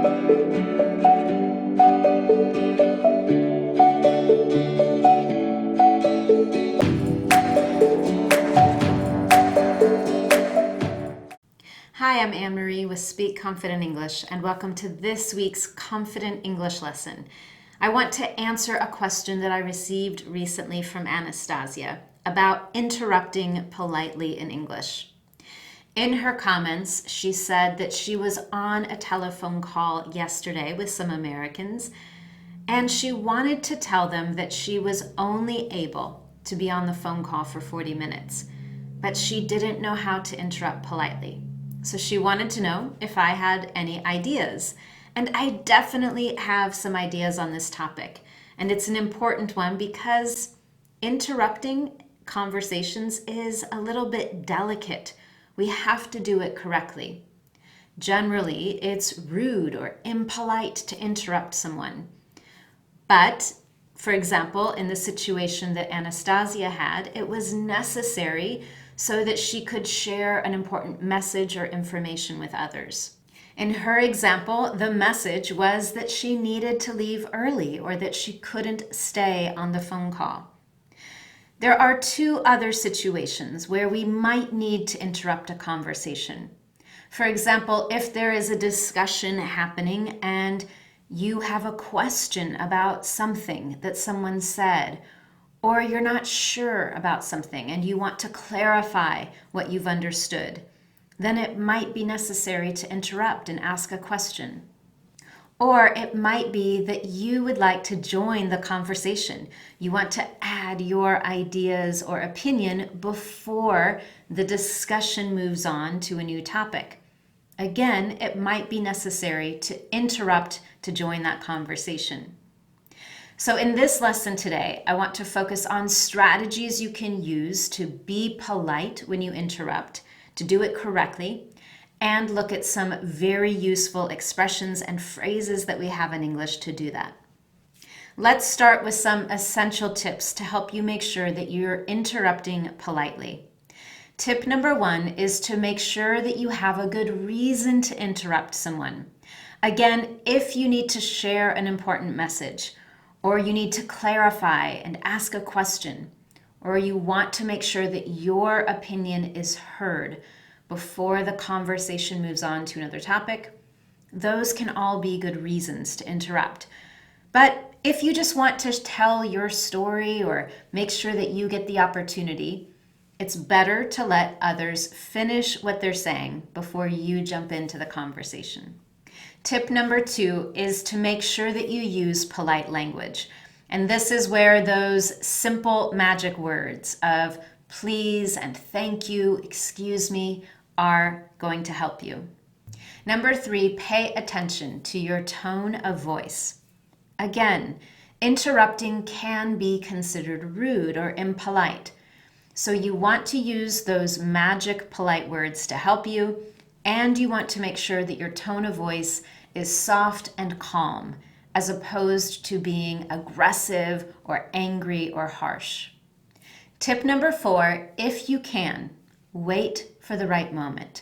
Hi, I'm Anne-Marie with Speak Confident English, and welcome to this week's Confident English lesson. I want to answer a question that I received recently from Anastasia about interrupting politely in English. In her comments, she said that she was on a telephone call yesterday with some Americans, and she wanted to tell them that she was only able to be on the phone call for 40 minutes, but she didn't know how to interrupt politely. So she wanted to know if I had any ideas. And I definitely have some ideas on this topic. And it's an important one because interrupting conversations is a little bit delicate. We have to do it correctly. Generally, it's rude or impolite to interrupt someone. But, for example, in the situation that Anastasia had, it was necessary so that she could share an important message or information with others. In her example, the message was that she needed to leave early or that she couldn't stay on the phone call. There are two other situations where we might need to interrupt a conversation. For example, if there is a discussion happening and you have a question about something that someone said, or you're not sure about something and you want to clarify what you've understood, then it might be necessary to interrupt and ask a question. Or it might be that you would like to join the conversation. You want to add your ideas or opinion before the discussion moves on to a new topic. Again, it might be necessary to interrupt to join that conversation. So in this lesson today, I want to focus on strategies you can use to be polite when you interrupt, to do it correctly, and look at some very useful expressions and phrases that we have in English to do that. Let's start with some essential tips to help you make sure that you're interrupting politely. Tip number 1 is to make sure that you have a good reason to interrupt someone. Again, if you need to share an important message, or you need to clarify and ask a question, or you want to make sure that your opinion is heard before the conversation moves on to another topic, those can all be good reasons to interrupt. But if you just want to tell your story or make sure that you get the opportunity, it's better to let others finish what they're saying before you jump into the conversation. Tip number 2 is to make sure that you use polite language. And this is where those simple magic words of please and thank you, excuse me, are going to help you. Number 3, pay attention to your tone of voice. Again, interrupting can be considered rude or impolite. So you want to use those magic polite words to help you, and you want to make sure that your tone of voice is soft and calm, as opposed to being aggressive or angry or harsh. Tip number 4, if you can, wait for the right moment.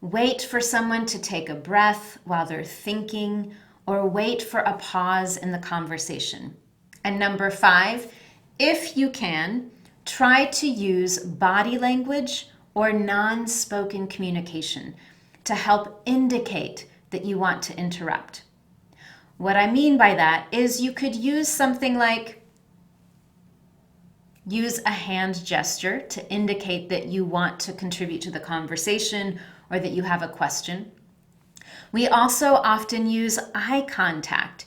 Wait for someone to take a breath while they're thinking, or wait for a pause in the conversation. And number 5, if you can, try to use body language or non-spoken communication to help indicate that you want to interrupt. What I mean by that is you could use something like use a hand gesture to indicate that you want to contribute to the conversation or that you have a question. We also often use eye contact.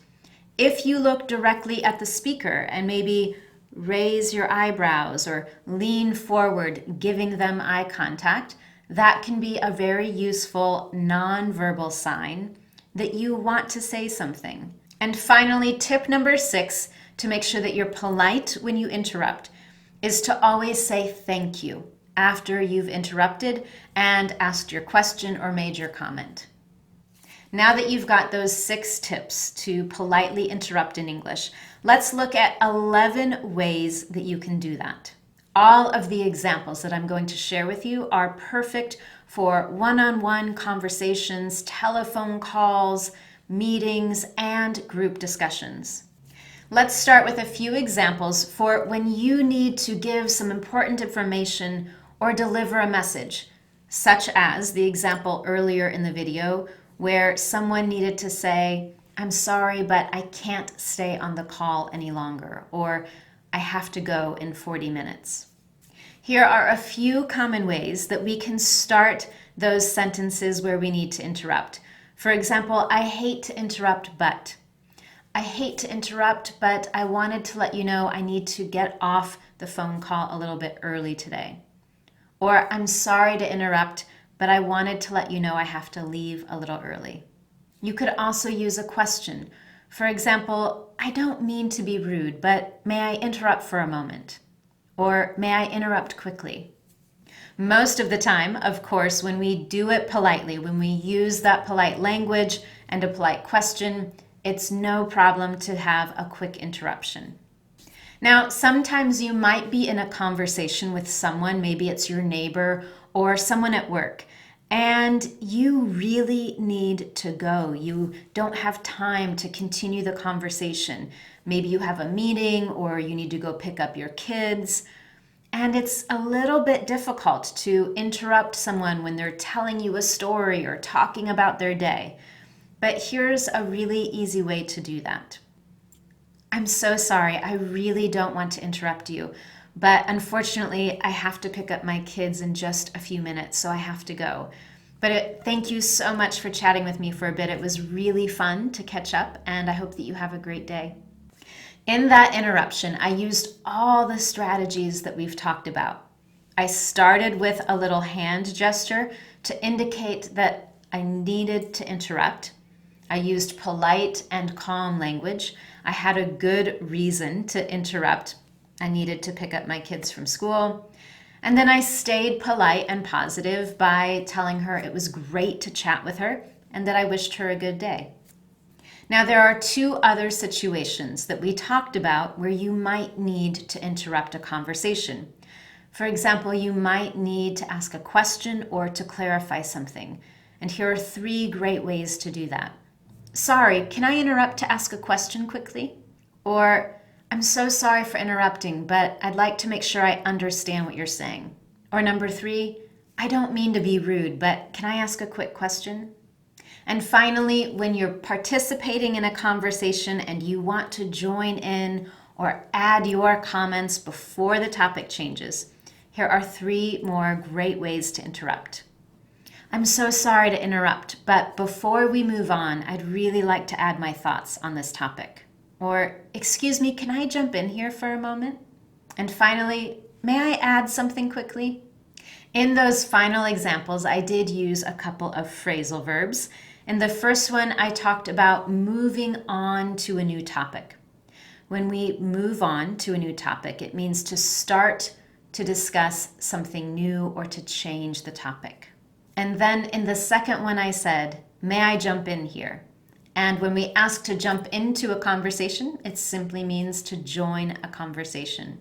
If you look directly at the speaker and maybe raise your eyebrows or lean forward, giving them eye contact, that can be a very useful nonverbal sign that you want to say something. And finally, tip number 6, to make sure that you're polite when you interrupt, is to always say thank you after you've interrupted and asked your question or made your comment. Now that you've got those 6 tips to politely interrupt in English, let's look at 11 ways that you can do that. All of the examples that I'm going to share with you are perfect for one-on-one conversations, telephone calls, meetings, and group discussions. Let's start with a few examples for when you need to give some important information or deliver a message, such as the example earlier in the video where someone needed to say, "I'm sorry, but I can't stay on the call any longer," or "I have to go in 40 minutes." Here are a few common ways that we can start those sentences where we need to interrupt. For example, I hate to interrupt, but. I hate to interrupt, but I wanted to let you know I need to get off the phone call a little bit early today. Or I'm sorry to interrupt, but I wanted to let you know I have to leave a little early. You could also use a question. For example, I don't mean to be rude, but may I interrupt for a moment? Or may I interrupt quickly? Most of the time, of course, when we do it politely, when we use that polite language and a polite question, it's no problem to have a quick interruption. Now, sometimes you might be in a conversation with someone, maybe it's your neighbor or someone at work, and you really need to go. You don't have time to continue the conversation. Maybe you have a meeting or you need to go pick up your kids. And it's a little bit difficult to interrupt someone when they're telling you a story or talking about their day. But here's a really easy way to do that. I'm so sorry, I really don't want to interrupt you, but unfortunately I have to pick up my kids in just a few minutes, so I have to go. But thank you so much for chatting with me for a bit. It was really fun to catch up, and I hope that you have a great day. In that interruption, I used all the strategies that we've talked about. I started with a little hand gesture to indicate that I needed to interrupt. I used polite and calm language. I had a good reason to interrupt. I needed to pick up my kids from school. And then I stayed polite and positive by telling her it was great to chat with her and that I wished her a good day. Now, there are two other situations that we talked about where you might need to interrupt a conversation. For example, you might need to ask a question or to clarify something. And here are 3 great ways to do that. Sorry, can I interrupt to ask a question quickly? Or, I'm so sorry for interrupting, but I'd like to make sure I understand what you're saying. Or number 3, I don't mean to be rude, but can I ask a quick question? And finally, when you're participating in a conversation and you want to join in or add your comments before the topic changes, here are 3 more great ways to interrupt. I'm so sorry to interrupt, but before we move on, I'd really like to add my thoughts on this topic. Or, excuse me, can I jump in here for a moment? And finally, may I add something quickly? In those final examples, I did use a couple of phrasal verbs. In the first one, I talked about moving on to a new topic. When we move on to a new topic, it means to start to discuss something new or to change the topic. And then in the second one, I said, may I jump in here? And when we ask to jump into a conversation, it simply means to join a conversation.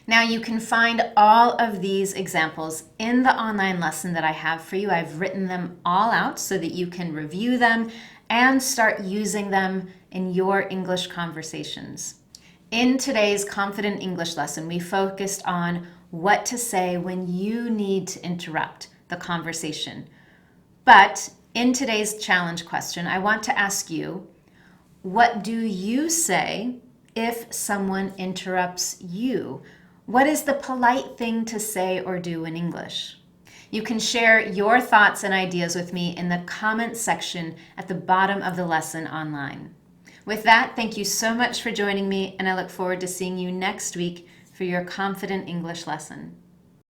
Now you can find all of these examples in the online lesson that I have for you. I've written them all out so that you can review them and start using them in your English conversations. In today's Confident English lesson, we focused on what to say when you need to interrupt the conversation. But in today's challenge question, I want to ask you, what do you say if someone interrupts you? What is the polite thing to say or do in English? You can share your thoughts and ideas with me in the comments section at the bottom of the lesson online. With that, thank you so much for joining me, and I look forward to seeing you next week for your Confident English lesson.